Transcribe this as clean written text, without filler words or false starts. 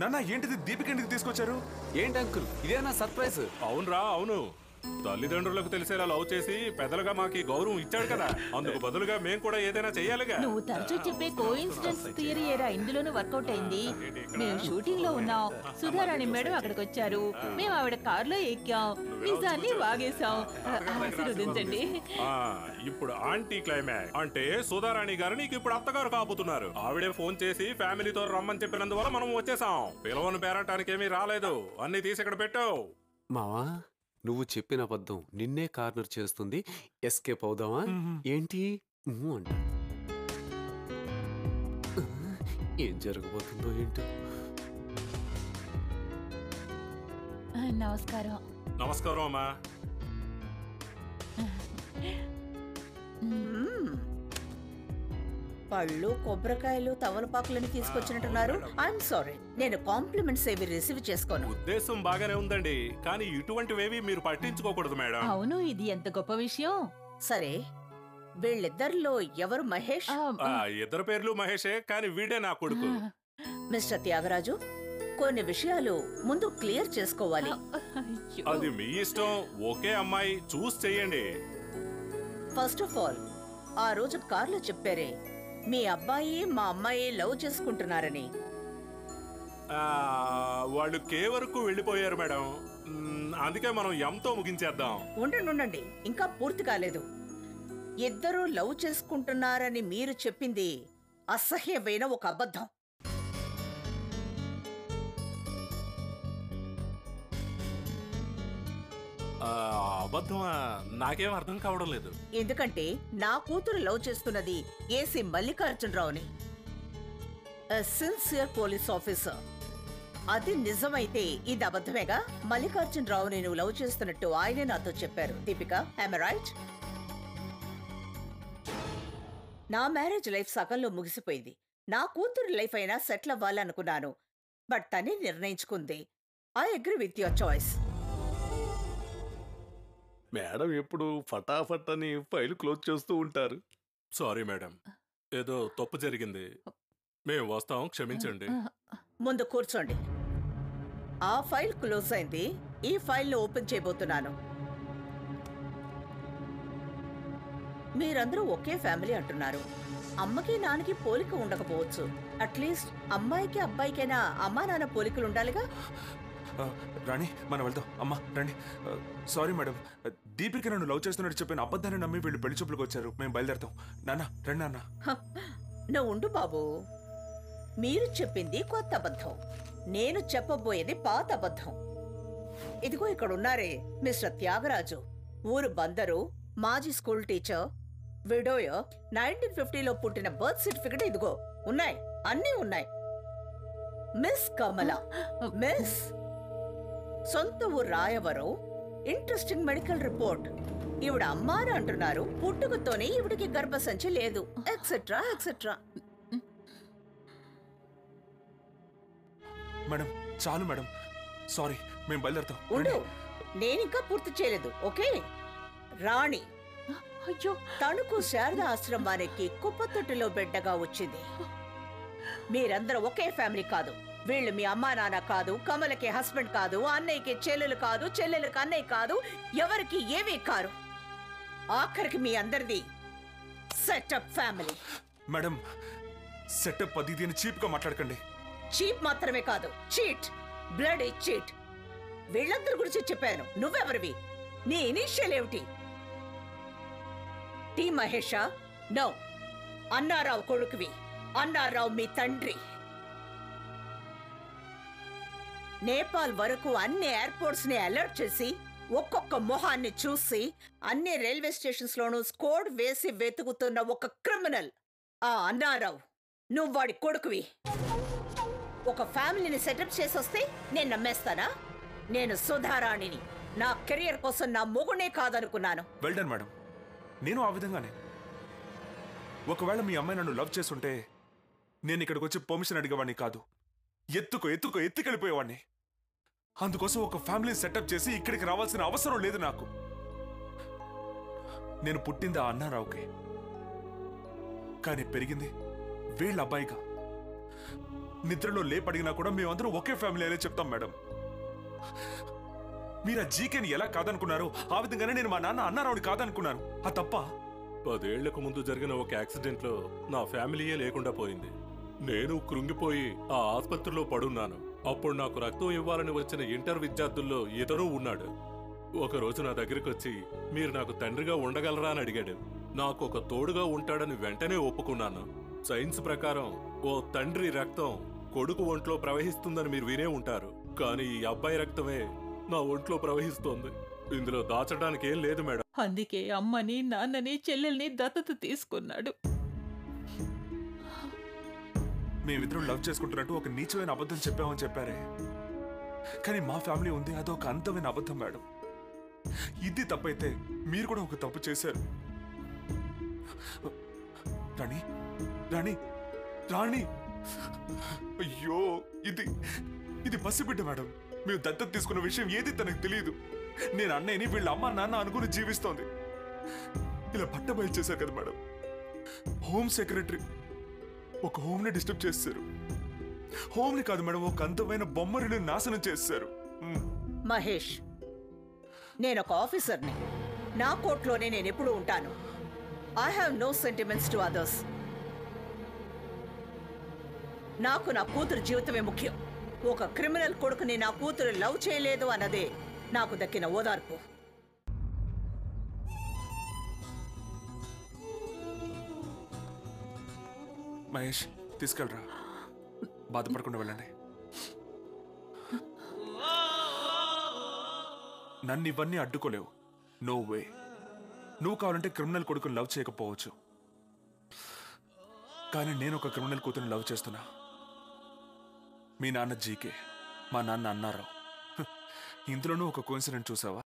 నాన్న ఏంటిది దీపిక ఇంటికి తీసుకొచ్చారు? ఏంటి అంకుల్ ఇదేనా సర్ప్రైజ్? అవునరా అవును. తల్లిదండ్రులకు తెలిసేలా లవ్ చేసి పెద్దలుగా మాకు గౌరవం ఇచ్చాడు కదా, అందుకు బదులుగా మేము కూడా ఏదైనా చెయ్యాలిగా. నువ్వు తరచూ చెప్పే కోఇన్సిడెన్స్ థియరీ ఏరా ఇందులోనూ వర్కౌట్ అయింది. మేము షూటింగ్ లో ఉన్నాం, సుధారాణి మేడం అక్కడికి వచ్చారు, మేము ఆవిడ కారులో ఎక్కాం, నిజాన్ని వాగేశాం. ఆశీర్వదించండి. ఇప్పుడు ఆంటీ క్లైమాక్స్ అంటే సుధారాణి గారు నీకు ఇప్పుడు అత్తగారు కాబోతున్నారు. ఆవిడే ఫోన్ చేసి ఫ్యామిలీతో రమ్మని చెప్పినందువల్ల మనం వచ్చేసాం. పిలవను పేరటానికి ఏమీ రాలేదు, అన్ని తీసి ఇక్కడ పెట్టావు. మావా నువ్వు చెప్పిన అబద్ధం నిన్నే కార్నర్ చేస్తుంది. ఎస్కేప్ అవుదామా ఏంటి అంట? ఏం జరగబోతుందో ఏంటో. నమస్కారం. నమస్కారం అమ్మా. పళ్ళు, కొబ్బరికాయలు, తవలపాకులని తీసుకొచ్చినట్టున్నారు. ఐఎమ్ సారీ, నేను కాంప్లిమెంట్స్ ఏవి రిసీవ్ చేసుకోను. ఉద్దేశం బాగానే ఉందండి, కానీ ఇటువంటివేవి మీరు పట్టించుకోకూడదు మేడం. అవును, ఇది ఎంత గొప్ప విషయం. సరే, వీళ్ళిద్దరిలో ఎవరు మహేష్? ఇద్దరు పేర్లు మహేషే, కానీ వీడే నా కొడుకు. మిస్టర్ త్యాగరాజు, కొన్ని విషయాలు ముందు క్లియర్ చేసుకోవాలి. అది మీ ఇష్టం. ఓకే అమ్మాయి, చూస్ చెయ్యండి. ఫస్ట్ ఆఫ్ ఆల్, ఆ రోజు కార్లో చెప్పారే మీ అబ్బాయి మా అమ్మాయి లవ్ చేసుకుంటున్నారని. వాళ్ళు కే వరకు వెళ్ళిపోయారు మేడం, అందుకే మనం ఎంతో ముగించేద్దాం. ఉండండి, ఇంకా పూర్తి కాలేదు. ఇద్దరూ లవ్ చేసుకుంటున్నారని మీరు చెప్పింది అసహ్యమైన ఒక అబద్ధం. అబద్ధమా? నాకేం అర్థం కావడం లేదు. ఎందుకంటే నా కూతురు లవ్ చేస్తున్నది ఏసీ మల్లికార్జునరావుని, సిన్సియర్ పోలీస్ ఆఫీసర్. అది నిజమైతే ఇది అబద్ధమేగా? మల్లికార్జునరావుని నువ్వు లవ్ చేస్తున్నట్టు ఆయనే నాతో చెప్పారు. Deepika, I'm right? నా మ్యారేజ్ లైఫ్ సగంలో ముగిసిపోయింది. నా కూతురు లైఫ్ అయినా సెటిల్ అవ్వాలనుకున్నాను, బట్ తనే నిర్ణయించుకుంది. I agree with your choice. Madam ఎప్పుడు ఫటాఫట్ అని ఫైల్ క్లోజ్ చేస్తూ ఉంటారు. సారీ మేడం, ఏదో తప్పు జరిగింది. మేము వస్తాం, క్షమించండి. ముందు కూర్చోండి. ఆ ఫైల్ క్లోజ్ అయింది, ఈ ఫైల్ని ఓపెన్ చేయబోతున్నాను. మీరందరూ ఒకే ఫ్యామిలీ అంటున్నారు. అమ్మకి నాన్నకి పోలిక ఉండకపోవచ్చు, అట్లీస్ట్ అమ్మాయికి అబ్బాయికైనా అమ్మా నాన్న పోలికలు ఉండాలిగా. రాణి, మనం వెళ్దాం. అమ్మా రండి. సారీ మేడం, దీపిక నన్ను లవ్ చేస్తున్నట్టు చెప్పిన అబద్ధాన్ని నమ్మి వీళ్ళు పెళ్లి చూపులకు వచ్చారు. మేము బయలుదేరుతాం. నాన్న రండి. నాన్న నువ్వు ఉండు బాబు. మీరు చెప్పింది కొత్త అబద్ధం, నేను చెప్పబోయేది పాత అబద్ధం. ఇదిగో ఇక్కడ ఉన్నారే మిస్టర్ త్యాగరాజు, ఊరు బందరు, మాజీ స్కూల్ టీచర్, విడోయర్, 1950లో పుట్టిన బర్త్ సర్టిఫికెట్ ఇదిగో ఉన్నాయి, అన్నీ ఉన్నాయి. మిస్ కమల, మిస్ సొంత ఊరు రాయవరం, ఇంట్రెస్టింగ్ మెడికల్ రిపోర్ట్. ఈవిడ అమ్మాని అంటున్నారు, పుట్టుకతోనే ఈవిడికి గర్భసంచి లేదు, ఎక్సెట్రా ఎక్సెట్రా. మేడం చాలు మేడం, సారీ, మేము బయలుదేరుతాం. ఉండు, నేనింకా పూర్తి చేయలేదు. ఓకే, రాణి అయ్యో, తణుకు శారదా ఆశ్రమానికి కుప్పతొట్టులో బిడ్డగా వచ్చింది. మీరందరూ ఒకే ఫ్యామిలీ కాదు. వీళ్ళు మీ అమ్మా నాన్న కాదు, కమలకి హస్బెండ్ కాదు, అన్నయ్యకి చెల్లెలు కాదు, చెల్లెలకి అన్నయ్య కాదు, ఎవరికి ఏమీ కారు. ఆఖరికి మీ అందరిది సెటప్ ఫ్యామిలీ. మేడం, సెటప్ అది దీన్ని చీప్ గా మాట్లాడకండి. చీప్ మాత్రమే కాదు, చీట్, బ్లడీ చీట్. వీళ్ళందరి గురించి చెప్పాను. నువ్వెవరివి? నీ ఇనిషియల్ ఏమిటి? టీ మహేషా? నో. అన్నారావు కొడుకువి. అన్నారావు మీ తండ్రి. నేపాల్ వరకు అన్ని ఎయిర్పోర్ట్స్ ని అలర్ట్ చేసి ఒక్కొక్క మొహాన్ని చూసి అన్ని రైల్వే స్టేషన్స్ లోనూ స్కోడ్ వేసి వెతుకుతున్న ఒక క్రిమినల్ ఆ అన్నారావు. నువ్వు వాడి కొడుకువి. ఒక ఫ్యామిలీని సెటప్ చేసొస్తే నేను నమ్మేస్తానా? నేను సుధారాణిని. నా కెరియర్ కోసం నా మొగునే కాదనుకున్నాను. వెల్ డన్ మేడం, నేను ఆ విధంగానే. ఒకవేళ మీ అమ్మాయి నన్ను లవ్ చేస్తుంటే నేను ఇక్కడికి వచ్చి పర్మిషన్ అడిగేవాడిని కాదు, ఎత్తుకెళ్ళిపోయేవాడిని. అందుకోసం ఒక ఫ్యామిలీ సెటప్ చేసి ఇక్కడికి రావాల్సిన అవసరం లేదు నాకు. నేను పుట్టింది ఆ అన్నారావుకి, కానీ పెరిగింది వీళ్ళ అబ్బాయిగా. నిద్రలో లేపడిగినా కూడా మేమందరం ఒకే ఫ్యామిలీ అనే చెప్తాం మేడం. మీరు ఆ జీకేని ఎలా కాదనుకున్నారు, ఆ విధంగానే నేను మా నాన్న అన్నారావుని కాదనుకున్నాను. ఆ తప్ప 10 ఏళ్లకు ముందు జరిగిన ఒక యాక్సిడెంట్ లో నా ఫ్యామిలీయే లేకుండా పోయింది. నేను కృంగిపోయి ఆ ఆసుపత్రిలో పడున్నాను. అప్పుడు నాకు రక్తం ఇవ్వాలని వచ్చిన ఇంటర్ విద్యార్థుల్లో ఇతను ఉన్నాడు. ఒక రోజు నా దగ్గరికి వచ్చి మీరు నాకు తండ్రిగా ఉండగలరా అని అడిగాడు. నాకు ఒక తోడుగా ఉంటాడని వెంటనే ఒప్పుకున్నాను. సైన్స్ ప్రకారం ఓ తండ్రి రక్తం కొడుకు ఒంట్లో ప్రవహిస్తుందని మీరు వినే ఉంటారు. కానీ ఈ అబ్బాయి రక్తమే నా ఒంట్లో ప్రవహిస్తోంది. ఇందులో దాచడానికి ఏం లేదు మేడం. అందుకే అమ్మని నాన్నని చెల్లెల్ని దత్తత తీసుకున్నాడు. మేమిద్దరం లవ్ చేసుకుంటున్నట్టు ఒక నీచమైన అబద్ధం చెప్పామని చెప్పారే, కానీ మా ఫ్యామిలీ ఉంది అదొక అంతమైన అబద్ధం మేడం. ఇది తప్పైతే మీరు కూడా ఒక తప్పు చేశారు. రాణి రాణి రాణి అయ్యో, ఇది పసిబిడ్డ మేడం. మేము దత్తత తీసుకున్న విషయం ఏది తనకు తెలియదు. నేను అన్నయ్యని వీళ్ళ అమ్మ నాన్న అనుకుని జీవిస్తోంది. ఇలా బయలు చేశారు కదా మేడం. హోమ్ సెక్రటరీ ఒక హోమ్ ని డిస్టర్బ్ చేశారు. హోమ్ ని కాదు మేడం, ఒక అందమైన బొమ్మరిని నాశనం చేశారు. మహేష్, నేను ఒక ఆఫీసర్ని. నా కోర్టులోనే నేను ఎప్పుడు ఉంటాను. I have no sentiments to others. నాకు నా కూతురు జీవితమే ముఖ్యం. ఒక క్రిమినల్ కొడుకుని నా కూతురు లవ్ చేయలేదు అన్నదే నాకు దక్కిన ఓదార్పు. మహేష్, తీసుకెళ్ళరా, బాధపడకుండా వెళ్ళండి. నన్ను ఇవన్నీ అడ్డుకోలేవు. No way. నువ్వు కావాలంటే క్రిమినల్ కొడుకుని లవ్ చేయకపోవచ్చు, కానీ నేను ఒక క్రిమినల్ కూతురుని లవ్ చేస్తున్నా. మీ నాన్న జీకే, మా నాన్న అన్నారావు. ఇందులోనూ ఒక కోఇన్సిడెంట్ చూసావా?